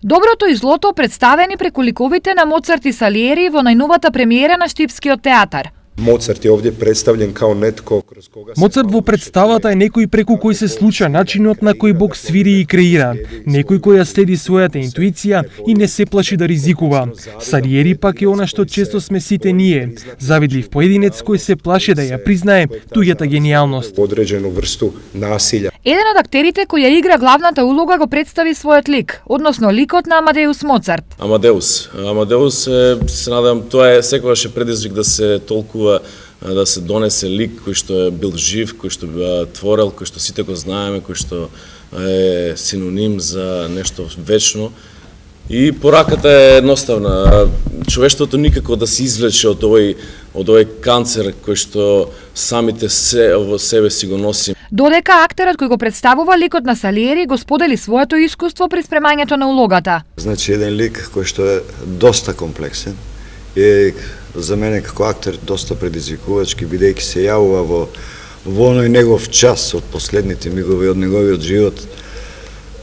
Доброто и злото представени преку ликовите на Моцарт и Салиери во најновата премиера на Штипскиот театар. Моцарт е овде представлен као нетко кроз кога Моцарт во представата е некој преку кој се случа начинот на кој Бог свири и креира, некој кој ја следи својата интуиција и не се плаши да ризикува. Салиери пак е она што често сме сите ние, завидлив поединец кој се плаши да ја признае туѓата гениалност. одреđenu vrstu nasilja. Еден од актерите кој ја игра главната улога го представи својот лик, односно ликот на Амадеус Моцарт. Амадеус се надевам, тоа е секогаш предизвик да се толкува да се донесе лик кој што е бил жив, кој што творел, кој што сите го знаеме, кој што е синоним за нешто вечно. И пораката е едноставна. Човештвото никако да се извлече од овој канцер кој што самите во себе си го носим. Додека актерот кој го представува ликот на Салиери го сподели своето искуство при спремањето на улогата. Значи еден лик кој што е доста комплексен и за мене како актер доста предизвикувачки, бидејќи се јавува во оној негов час од последните мигови од неговиот живот.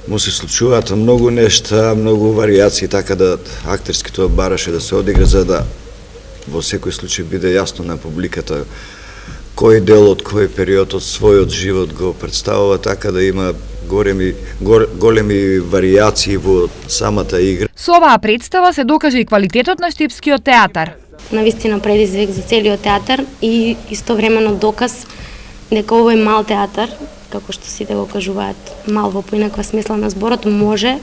Му се случуваат многу нешта, многу варијации, така да актерски тоа бараше да се одигра за да во секој случај биде јасно на публиката кој дел од кој период од својот живот го представува, така да има големи варијации во самата игра. Со оваа представа се докаже и квалитетот на Штипскиот театар. Навистина предизвик за целиот театар и истовремено доказ дека овој мал театар, како што сите го кажуваат, мал во поинаква смисла на зборот, може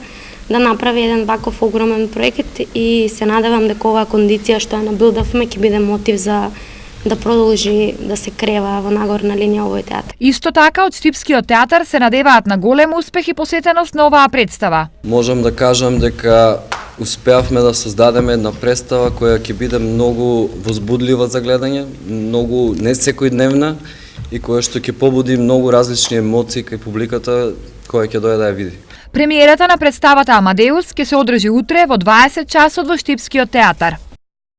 да направи еден ваков огромен проект и се надевам дека оваа кондиција што ја набилдавме ќе биде мотив за да продолжи да се крева во нагорна линија овој театар. Исто така од Штипскиот театар се надеваат на голем успех и посетеност на оваа представа. Можам да кажам дека успеавме да создадеме една представа која ќе биде многу возбудлива за гледање, многу не секојдневна и која што ќе побуди многу различни емоции кај публиката која ќе дојде да ја види. Премиерата на представата Амадеус ќе се одржи утре во 20 часот во Штипскиот театар.